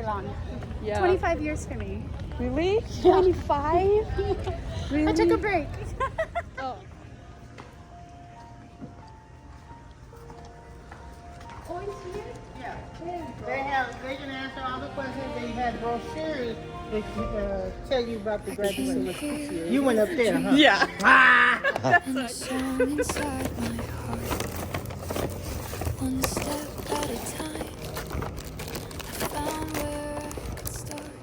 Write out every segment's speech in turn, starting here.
long. Yeah. 25 years for me. Really? 25? Really? I took a break. Oh. They can answer all the questions. They had brochures that tell you about the graduation. You went up there, huh? Yeah. The song inside my heart, one step at a time. I found where I could start.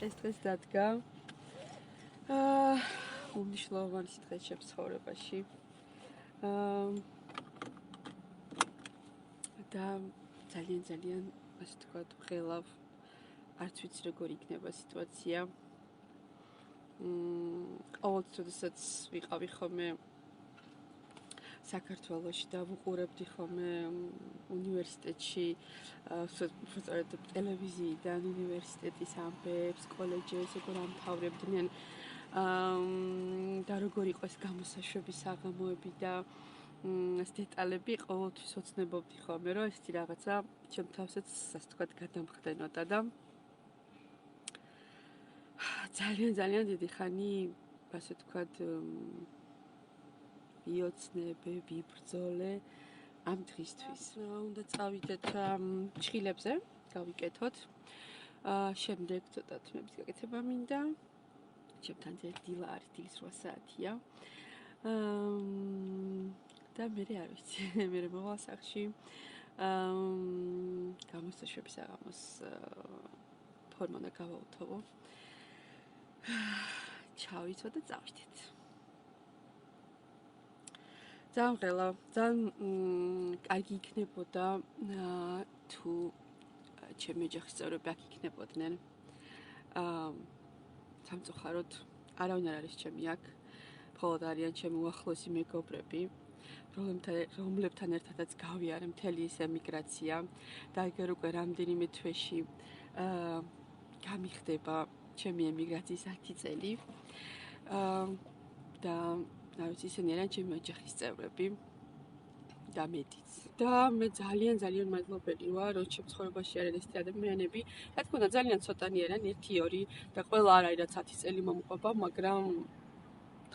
ეს დღეს დადგა უმნიშვნელოვანი დღე ჩემს ცხოვრებაში. და ძალიან ასე ვთქვათ, ვღელავ, არც ვიცი როგორ იქნება სიტუაცია. ყოველთვის, როდესაც ვიყავი ხოლმე საქართველოში და ვუყურებდი ხოლმე უნივერსიტეტში, სწორედ ტელევიზიიდან უნივერსიტეტის ამბებს, კოლეჯებს, როგორ ამთავრებდნენ და როგორ იყო ეს გამოსაშვები საღამოები და ეს დეტალები ყოველთვის ოცნებობდი ხოლმე, რომ ესეთი რაღაცა ჩემ თავსაც ასე ვთქვათ გადამხდენოდა და ძალიან დიდი ხანი ასე ვთქვათ ვიოცნებე, ვიბრძოლე ამ დღისთვის. უნდა წავიდეთ ჩხილებზე, გავიკეთოთ. შემდეგ ცოტა თემების გაკეთება მინდა. ჩემთან დილა არის, დილის 8 საათია. და მე არ ვიცი, მე მოვალ სახში. გამოსაშვები საღამოს ფორმა უნდა გავაუთოვო. ჩავიცვა და წავიდეთ. ძალიან ღელა, ძალიან კარგი იქნებოდა თუ ჩემი ოჯახის წევრები აქ იქნებოდნენ. სამწუხაროდ არავინ არ არის ჩემი აქ, მხოლოდ არიან ჩემი უახლოესი მეგობრები, რომლებთან ერთადაც გავიარე მთელი ეს ემიგრაცია და ეგერ უკვე რამდენიმე თვეში გამიხდება ჩემი ემიგრაციის 10 წელი. და არ ვიცი, ისინი არიან ჩემი ოჯახის წევრები და მეტიც. და მე ძალიან მადლობელი ვარ, რომ ჩემ ცხოვრებაში არიან ესეთი ადამიანები. რა თქმა უნდა, ძალიან ცოტანი არიან, 1-2 და ყველა არ არის, რაც 10 წელი მომყვება, მაგრამ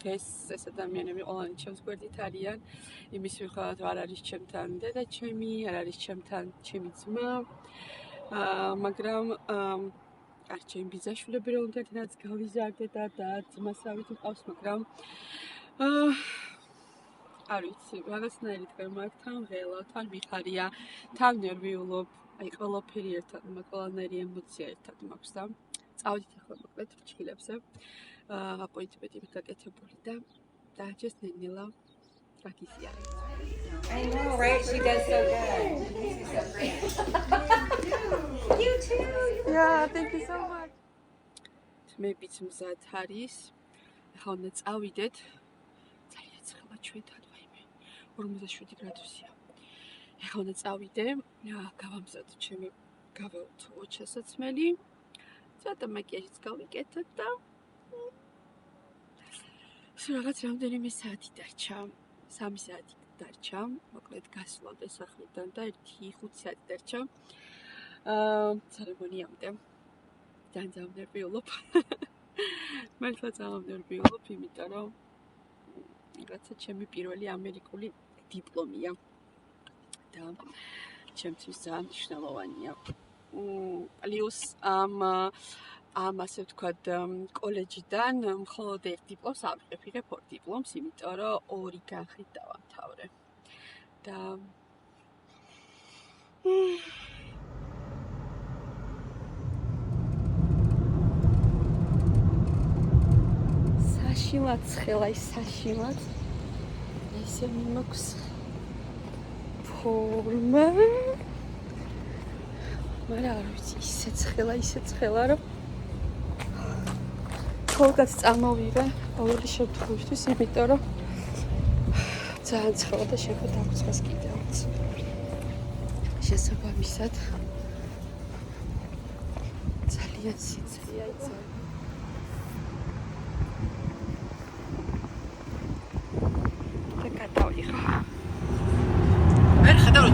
დღეს ეს ადამიანები ყველანი ჩემს გვერდით არიან. იმის მიუხედავად, რომ არ არის ჩემთან დედა ჩემი, არ არის ჩემთან ჩემი ძმა, მაგრამ არ ჩემი ბიძაშვილები რომ ერთადაც გავიზარდე და ძმასავით მყავს, მაგრამ არ ვიცი, რაღაცნაირი დღე მაქვს, თან ღელა, თან მიხარია, თან ნერვიულობ, აი ყველაფერი ერთად, ყველანაირი ემოცია ერთად მაქვს და წავედით ახლა მოკლედ ჩხილებზე. აპოინტმენტი გაკეთებული და just ნელა გაქისიარე. I know, right? She does so good. She's so great. You too. Yeah, thank you so much. მეებიც მზად არის. ახლა უნდა წავიდეთ. ძალიან ცხელა ჩვენთან, ვაიმე. 47 გრადუსია. ახლა უნდა წავიდე. გავამზადო ჩემი გავაუთოვო ჩასაცმელი. ცოტა მაკიაჟიც გავიკეთოთ და რაღაც რამდენიმე საათი დარჩა. 3 საათი დარჩა. მოკლედ გასვლამდე სახლიდან და 1-5 საათი დარჩა. ცერემონიამდე. ძალიან ნერვიულობ. მართლა ძალიან ნერვიულობ, იმიტომ რომ რაღაცა ჩემი პირველი ამერიკული დიპლომია. და ჩემთვის ძალიან მნიშვნელოვანია. პლუს ამ ასე ვთქვათ კოლეჯიდან მხოლოდ ერთ დიპლომს ავიღებ ორ დიპლომს, იმიტომ რომ 2 განხრით დავამთავრე. და საშილად ცხელა ის საშილად ესე მიმოქვს ფორმა. მაგრამ არ ვიცი, ისე ცხელა რომ ხოლმე წამოვიღე ყოველი შემთხვევისთვის, იმიტომ რომ ძალიან ცხელა და შეფო დაგვწეს კიდევაც. შესაბამისად ძალიან სიცრია იცი. და გადავიღო. ვერ ხედავ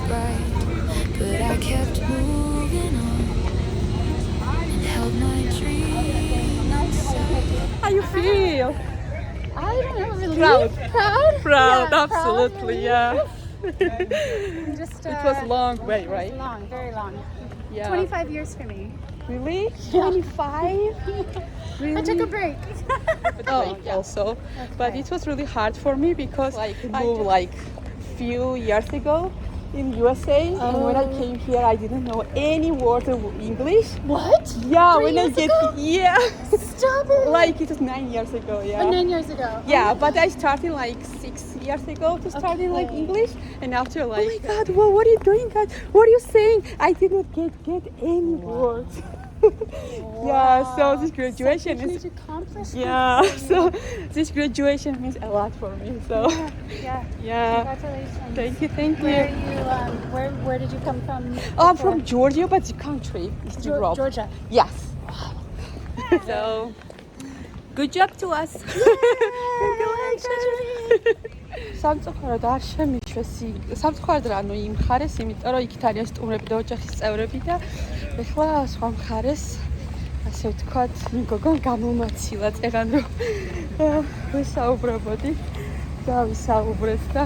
bright, but I kept moving on and held my dream inside. How you feel? I don't know, really Proud. proud. Yeah, absolutely, yeah. Just It was a long way, it was right? long, very long. Yeah. 25 years for me. Really? 25? Really? I took a break. Also, but it was really hard for me because I moved like few years ago in USA, and when I came here, I didn't know any word of English. What? Yeah, 3 when I years get ago? yeah, Stop it. like it was 9 years ago. Yeah. 9 years ago. Yeah, but I started like 6 years ago to study like Okay. English, and after like, oh my God, well, what are you doing, God? What are you saying? I did not get any words. Yeah, so this graduation Such a is huge accomplishment. yeah, so this graduation means a lot for me. So Yeah. yeah, Congratulations. thank Where are you. you? Where did you come from? Oh, I'm before? from Georgia, but the country is Europe. Georgia. Yes. So good job to us. სამწუხაროდ არ შემიშვეს სამწუხაროდ რა ანუ იმ ხარეს, იმიტომ რომ იქით არიან სტუმრები და ოჯახის წევრები და ეხლა სხვა მხარეს ასე ვთქვათ, მეგოგონ გამომაცილა წერან რომ ვისაუბრებოდი და ვისაუბრეთ და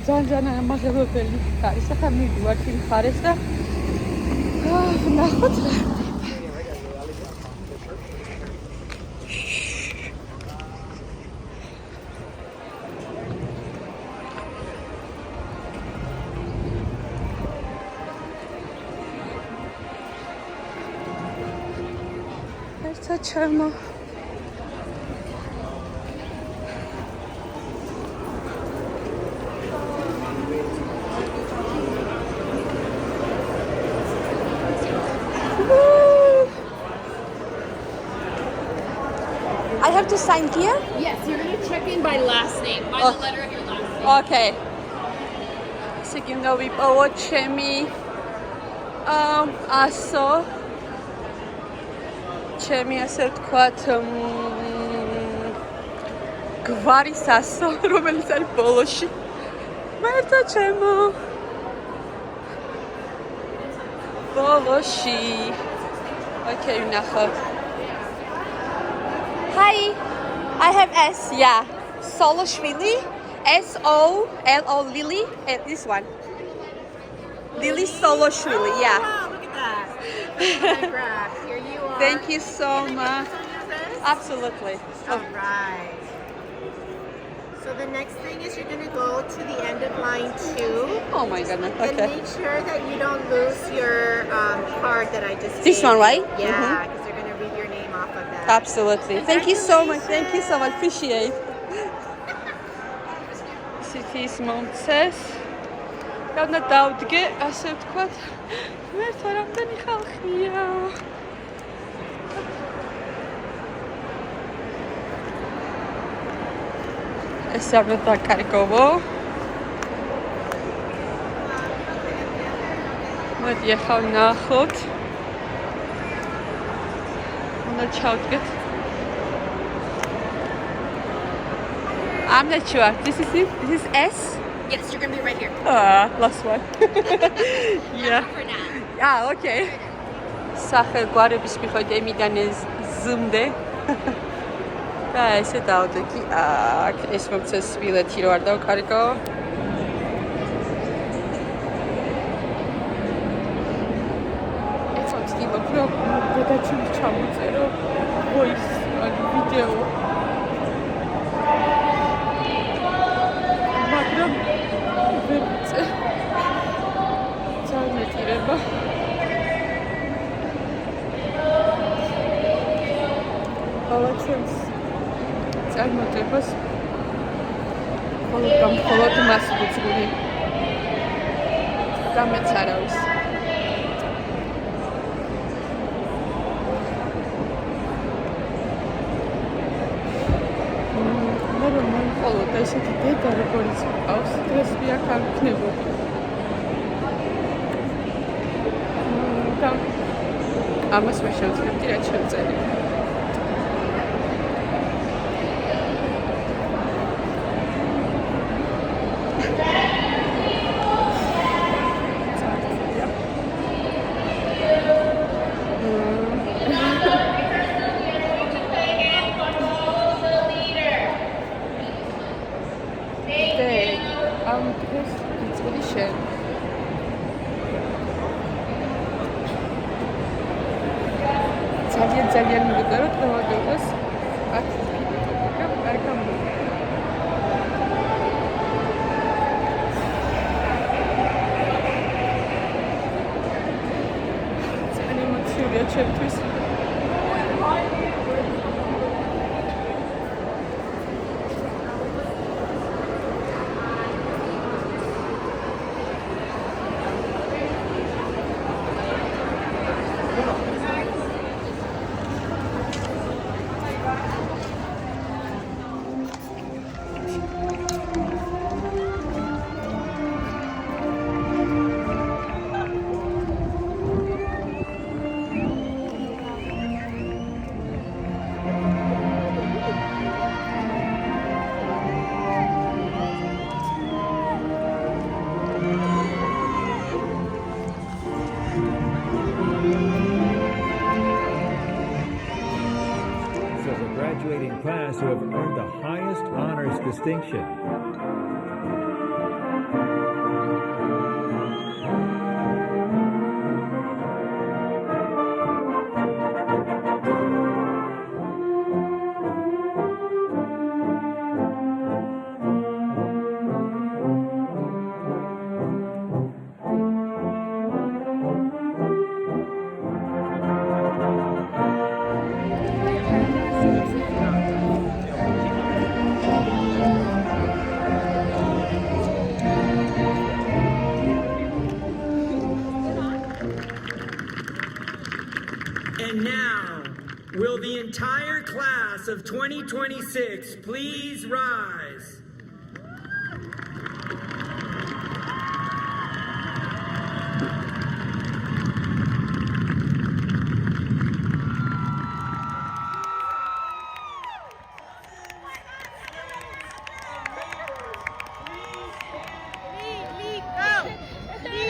ძალიან ამაღლებელი არის. ახლა მივიდივართ იმ მხარეს და ნახოთ რა. Çarma. I have to sign here? Yes, you're going to check in by last name, by the letter of your last name. Okay. Signo vipavo chemi aso chemi ასე ვთქვათ გვარის ასო, რომელიც არის ბოლოში. მერტო ჩემო. ბოლოში. Okay, ვნახოთ. Hi, I have S, yeah. Soloshvili, S-O-L-O, Lily, and this one. Lily Soloshvili, yeah. Wow, look at that. Autograph. Here you are. Thank you so much. On your list? Absolutely. All right. So the next thing is you're going to go to the end of line 2. Oh my goodness, And okay. make sure that you don't lose your card that I just This gave one, you. right? Yeah, because they're going to read your name off of that. Absolutely. Thank you so much. Thank you so much. Appreciate. City's Montes. Გავნა დავდგე, ასე ვთქვათ. მერტო რამდენი ხალხია. ეს არ დაკარგოვო. მოდი ახლა ვნახოთ. უნდა ჩავდგეთ. I'm not sure. This is it? This is S? Yes, you're going to be right here. Last one. Yeah. For now. Ah, okay. სახელგვარების მიხედვით M-დან Z-მდე. და ესე დავდექი. აქ ეს მომწეს ბილეთი რო არ დავკარგო. ეს ვცდილობ რომ გადაჩვენო ჩამოწერო voice ვიდეო. მაგრამ ვერ ვწე. წარმეტირება. Молодец. წარმატებას მხოლოდ მას ვუძღვი. გამეც არავის. მე რომ მხოლოდ ესეთი დედა როგორც მყავს, დღეს მე აქ არ ვქნებოდი. და ამას მე შევძლებდი რაც შევწერი. ძალიან მივიდა რომ დავაგებოს აქ არ გამო ძალიან ემოციურია ჩემთვის Class who have earned the highest honors distinction. And now, will the entire class of 2026 please rise?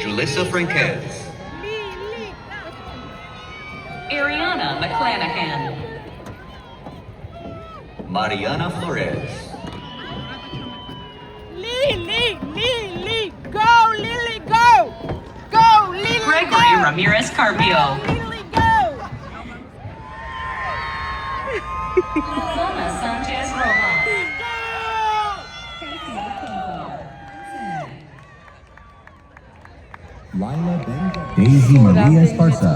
Julissa Franquez. Ariana McClanahan. Mariana Flores. Lily, go, Lily, go! Go, Lily, Gregory go! Ramirez Carpio. Lily, go! Loma Sanchez Rojas. Daisy Maria Esparza.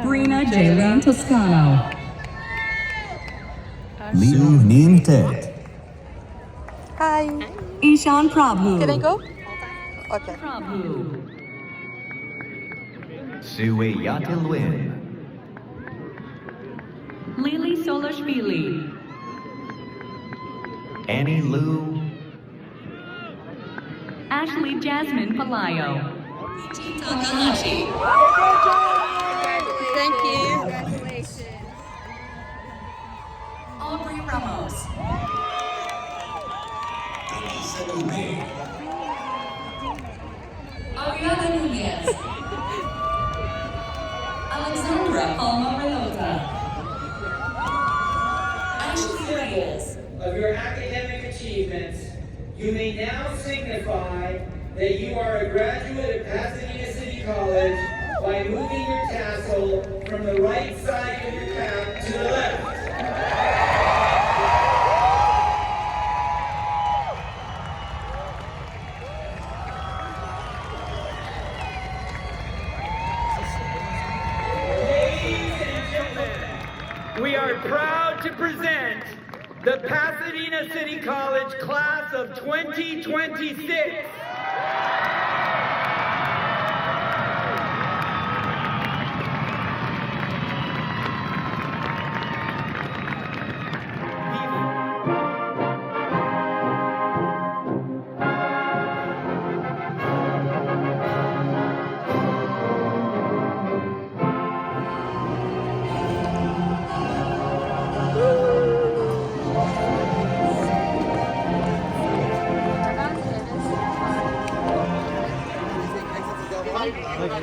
Brina Jaylene Toscano. Liu Nin Tet. Hi. Ishan Prabhu. Can I go? Okay. Prabhu. Sue Yatilwin. Lily Solashvili. Annie Lou. Ashley Jasmine Palayo. Takahashi. Thank you. Aubrey Ramos. Ariana Nunez. Alexandra Palma Relota. Ashley Reyes. Of your academic achievements, you may now signify that you are a graduate of Pasadena City College by moving your tassel from the right side of your cap to the left. Ladies and gentlemen, we are proud to present the Pasadena City College class of 2026.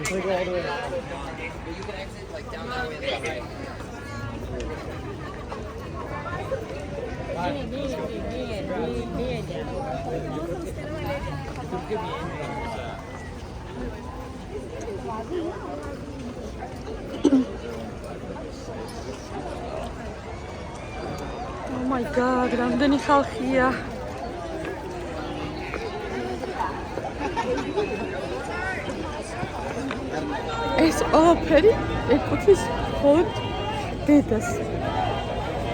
Oh my god, რამდენი ხალხია. ეს ყველაფერი ეკუთვნის მხოლოდ დედას.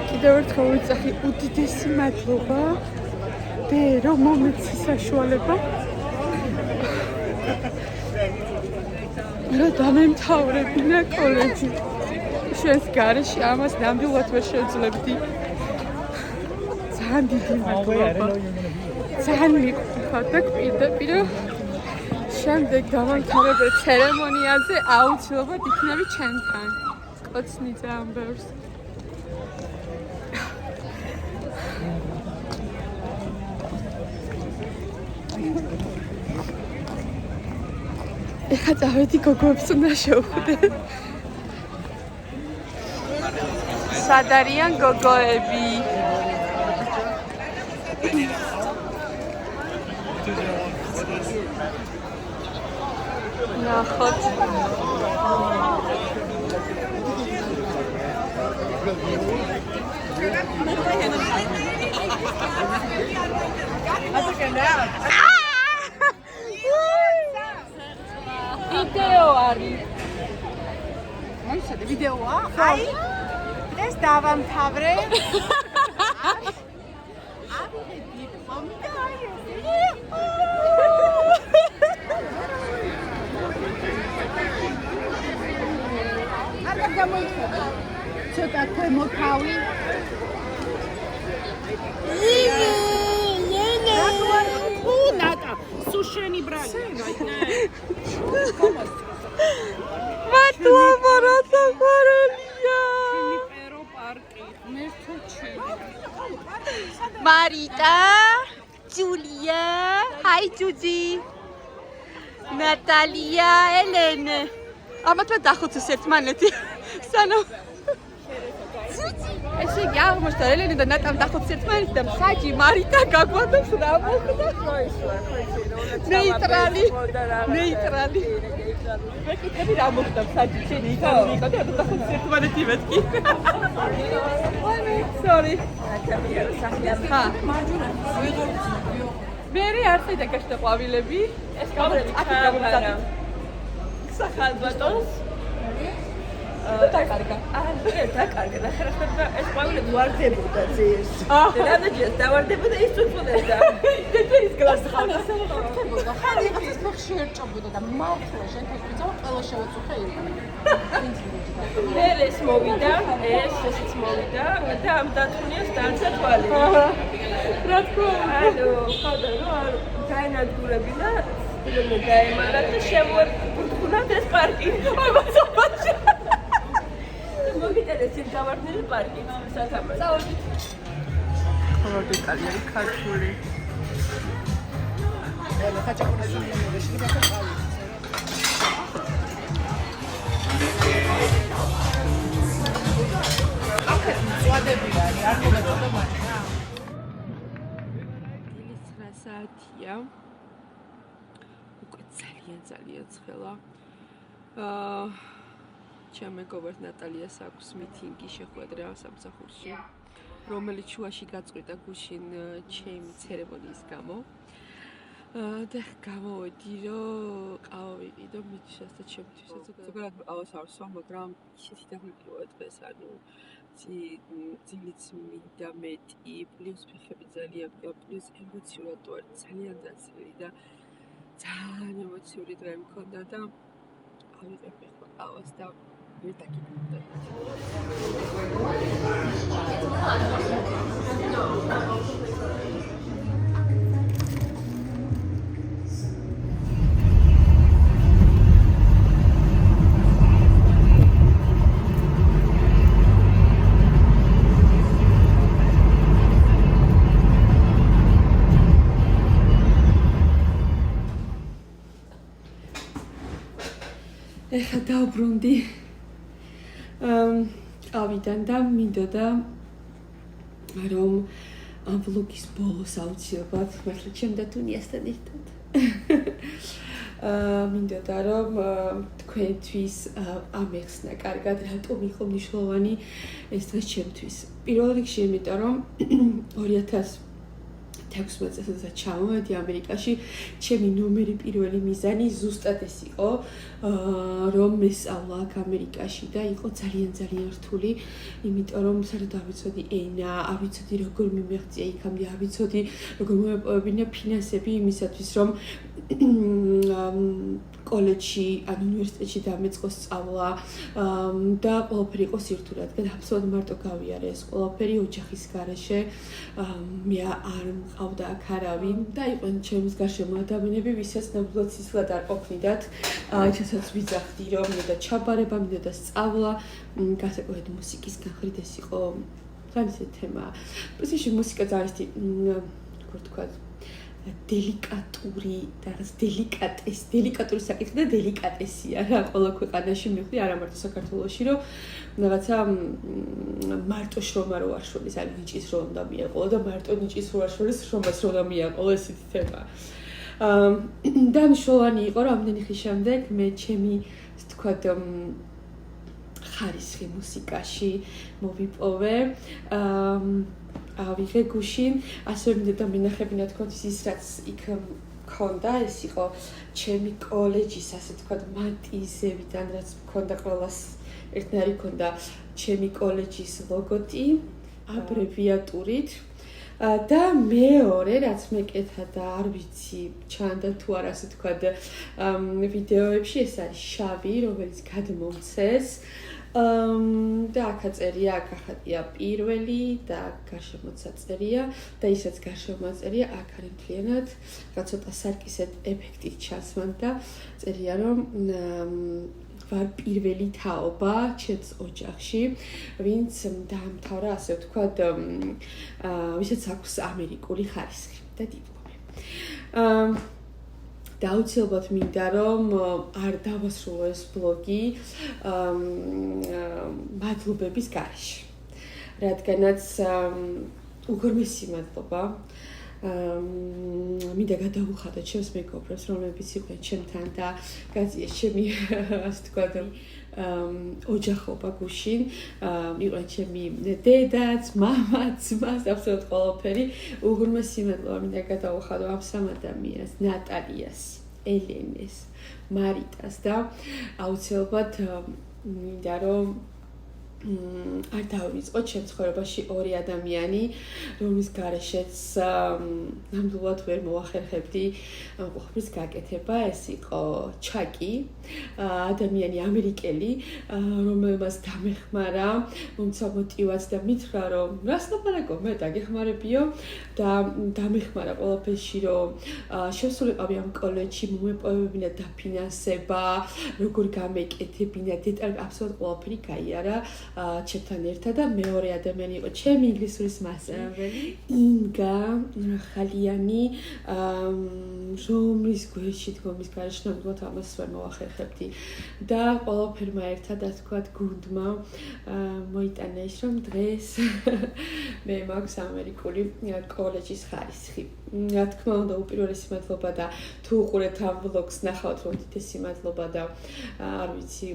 კიდევ ერთხელ ვიწახი უდიდესი მადლობა დედო მომეცი საშუალება რომ დამემთავრებინა კოლეჯი. შენს გარეშე ამას ნამდვილად ვერ შევძლებდი. ძალიან დიდი მადლობა. ძალიან მიყვარხარ და პირდაპირ შემდეგ დავამთავრებელ ცერემონიაზე აუცილებლად იქნები ჩემთან. კოცნი ძალიან ბევრს. ეხლა წავედი გოგოებს უნდა შევხვდე. სად არიან გოგოები? ნახოთ. ვიდეო არის. მოიცადე ვიდეოა? აი ეს დავამთავრე. ავიღე დიპლომი და აი კარგად გამოიხადა. ცოტა თემოთავი. Сушени брали. მადლობა რა საყვარელია. მარიტა, ჯულია, ჰაი ჯუჯი. ნატალია, ელენე. ამათმა დახოცეს ერთმანეთი. სანამ ესე იგი აღმოჩნდა ელენე და ნატამ დახოცეს ერთმანეთი და საჯი მარიტა გაგვადებს რა მოხდა? ნეიტრალი. მეკითხები რა მოხდა საჯი შენი იტალიური იყო და დახოცეს ერთმანეთი მეთქი. Sorry. ხა. მერი არ ხედა გაშდა ყვავილები. ეს ყვავილები ჩააბარა. სახალბატონს დაკარგა. დაკარგა და ხერხდება ეს ყვავილები ვარდებოდა ძირს. და რამდენჯერ დავარდებოდა ის უწუდებდა. ის გლასი ხალხა ხდებოდა. ხან ის მოხში ერჭობოდა და მართლა შენთან ვიწავ ყველა შევაწუხე იყო. ეს მოვიდა, ესეც მოვიდა და ამ დათუნიას დაანცა თვალი. რა თქმა უნდა. ანუ ხოდა რომ არ დაენადგურებინა რომ დაემარა და შემოერგუნათ ეს პარკი. აბა მოგიტანეს იმ გავარდნილი პარკი სათამაშო. წავედით. ხოლმე კალიერი ქართული. ელა ხაჭაპურში შემოვეში და გაყავი. აკე წვადები არის, არ მოგაწოდა მაჩა. 9 საათია. უკვე ძალიან ცხელა. ჩემ მეგობარს ნატალიას აქვს მითინგი შეხვედრა სამსახურში, რომელიც შუაში გაწყვიტა გუშინ ჩემი ცერემონიის გამო. და გამოვედი რომ ყავა ვიყიდო მითიშას და ჩემთვისაც ზოგადად ყავას არ ვსვა, მაგრამ ისეთი დაგიკვირვა დღეს, ანუ ძილიც მინდა მეტი, პლუს ფეხები ძალიან პლუს ემოციურად ვარ ძალიან დაცილი და ძალიან ემოციური დღე მქონდა და ავიღებ ახლა ყავას და ვერ დაგიკვირდა. ეხლა დავბრუნდი ავიდან და მინდოდა რომ ამ ვლოგის ბოლოს აუცილებლად მართლა ჩემ და თუნიასთან ერთად მინდოდა რომ თქვენთვის ამეხსნა კარგად რატომ იყო მნიშვნელოვანი ეს დღე ჩემთვის. პირველ რიგში იმიტომ რომ 2016 წელს ჩავმოვედი ამერიკაში, ჩემი ნომერი პირველი მიზანი ზუსტად ეს იყო, რომ მესწავლა აქ ამერიკაში და იყო ძალიან რთული, იმიტომ რომ საერთოდ არ ვიცოდი ენა, არ ვიცოდი როგორ მიმეღწია იქამდე, არ ვიცოდი როგორ მომეპოვებინა ფინანსები იმისათვის, რომ კოლეჯში ან უნივერსიტეტში დამეწყო სწავლა და ყველაფერი იყო სირთულე, რადგან აბსოლუტურად მარტო გავიარე ეს ყველაფერი ოჯახის გარეშე, მე არ მყავდა აქ არავინ და იყვნენ ჩემს გარშემო ადამიანები, ვისაც ნამდვილად სისხლად არ ყოფნიდათ, რასაც ვიძახდი, რომ მინდოდა ჩაბარება, მინდოდა სწავლა, განსაკუთრებით მუსიკის განხრით ეს იყო ძალიან თემა. პრინციპში მუსიკა ძალიან როგორ თქვა დელიკატური და დელიკატური საკითხი და დელიკატესია რა ყველა ქვეყანაში მივხვდი არა მარტო საქართველოში რომ რაღაცა მარტო შრომა რო არ შრომის ან ნიჭის რო უნდა მიაყოლო და მარტო ნიჭის რო არ შრომის შრომას რო უნდა მიაყოლო ესეთი თემა და მნიშვნელოვანი იყო რომ ამდენი ხნის შემდეგ მე ჩემი ვთქვათ ხარისხი მუსიკაში მოვიპოვე ავიღე გუშინ, ასევე მინდოდა მინახებინა თქვენთვის ის, რაც იქ მქონდა, ეს იყო ჩემი კოლეჯის, ასე თქვათ, მატიზებიდან, რაც მქონდა ყველას ერთნაირი მქონდა ჩემი კოლეჯის ლოგოტი, აბრევიატურით. და მეორე, რაც მეკეთა და არ ვიცი, ჩანდა თუ არა, ასე თქვათ, ვიდეოებში, ეს არის შავი, რომელიც გადმომცეს. და აქ აწერია, აქ ახატია პირველი და გარშემოც აწერია და ისაც გარშემო აწერია, აქ არის მთლიანად რაც ცოტა სარკისეთ ეფექტით ჩასვან და წერია რომ ვარ პირველი თაობა ჩემს ოჯახში, ვინც დაამთავრა, ასე ვთქვათ, ვისაც აქვს ამერიკული ხარისხი და დიპლომი. და აუცილებლად მინდა რომ არ დავასრულო ეს ბლოგი მადლობების გარეშე. რადგანაც უგორმესი მადლობა მინდა გადავუხადო ჩემს მეგობრებს, რომლებიც იყვნენ ჩემთან და გაზიეს ჩემი ასე ვთქვათ ოჯახობა გუშინ, იყვნენ ჩემი დედაც, მამაც, ძმაც, აბსოლუტურად ყველაფერი. უღრმესი მადლობა მინდა გადავუხადო ამ სამ ადამიანს, ნატალიას, ელენეს, მარიტას და აუცილებლად მინდა რომ არ დავიწყო ჩემ ცხოვრებაში ორი ადამიანი, რომლის გარეშეც ნამდვილად ვერ მოახერხებდი ყოფის გაკეთება, ეს იყო ჩაკი, ადამიანი ამერიკელი, რომელმაც დამეხმარა, მომცა მოტივაცია და მითხრა, რომ რას ლაპარაკო, მე დაგეხმარებიო და დამეხმარა ყველაფერში, რომ შესულიყავი ამ კოლეჯში, მომეპოვებინა დაფინანსება, როგორ გამეკეთებინა, დეტალები, აბსოლუტურად ყველაფერი გაიარა. ჩემთან ერთად და მეორე ადამიანი იყო ჩემი ინგლისურის მასწავლებელი ინგა ხალიანი, რომლის გვერდში დგომის გარეშე ნამდვილად ამას ვერ მოახერხებდი და ყველაფერმა ერთად ასე ვთქვათ გუნდმა მოიტანა ის რომ დღეს მე მაქვს ამერიკული კოლეჯის ხარისხი. რა თქმა უნდა უპირველესი მადლობა და თუ უყურებთ ამ ვლოგს ნახავთ რომ დიდესი მადლობა და არ ვიცი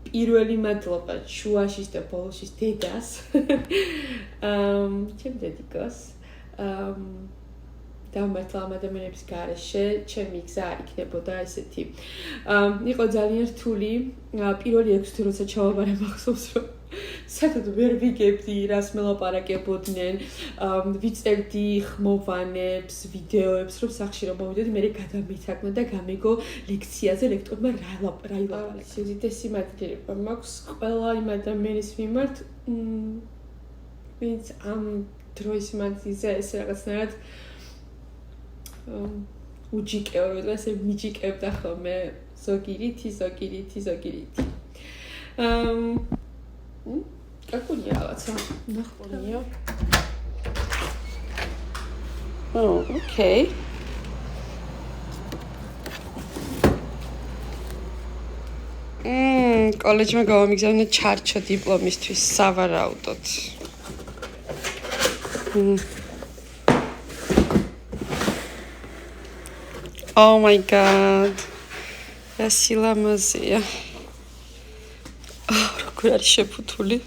პირველი მადლობა შუაშის და ბოლოშის დედას ჩემ დედიკოს და მართლა ამ ადამიანების გარეშე ჩემი გზა არ იქნებოდა ესეთი იყო ძალიან რთული პირველი 6 თვე როცა ჩავაბარე მახსოვს რომ საერთოდ ვერ ვიგებდი რას მელაპარაკებოდნენ ვიწერდი ხმოვანებს ვიდეოებს რომ სახში რომ მოვიდოდი მე გადამეთაკმა და გამეგო ლექციაზე ლექტორმა რა ილაპარაკა სიდიდესი მადლიერება მაქვს ყველა იმ ადამიანის მიმართ ვინც ამ დროის მანძილზე ეს რაღაცნაირად უჯიკეო და ესე მიჯიკებდა ხოლმე ზოგირითი კაკუნია რაღაცა ნახონია okay კოლეჯმა გავამიგზავნა ჩარჩო დიპლომისთვის სავარაუდოდ. Oh my god. რა სილამაზეა. როგორ არის შეფუთული.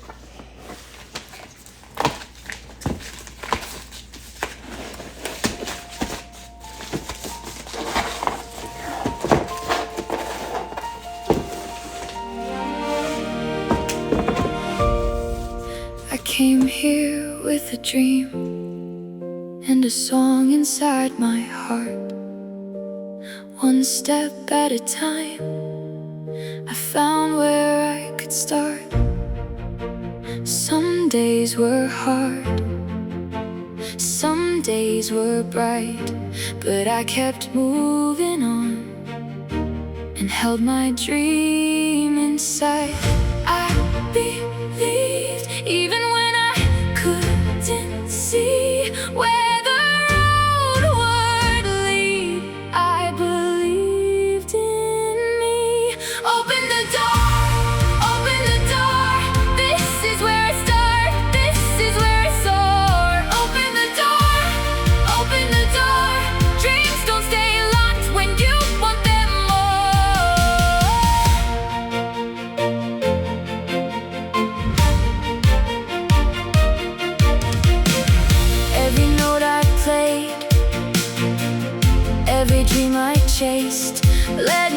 I came here with a dream and a song inside my heart. One step at a time, I found where I could start. Some days were hard, some days were bright, but I kept moving on and held my dream inside. I believed even when I couldn't see where the road would lead. I believed in me. Open the door, open the door. This is where I start, this is where I soar. Open the door, open the door. Dreams don't stay locked when you want them more. Every note I played, every dream I chased led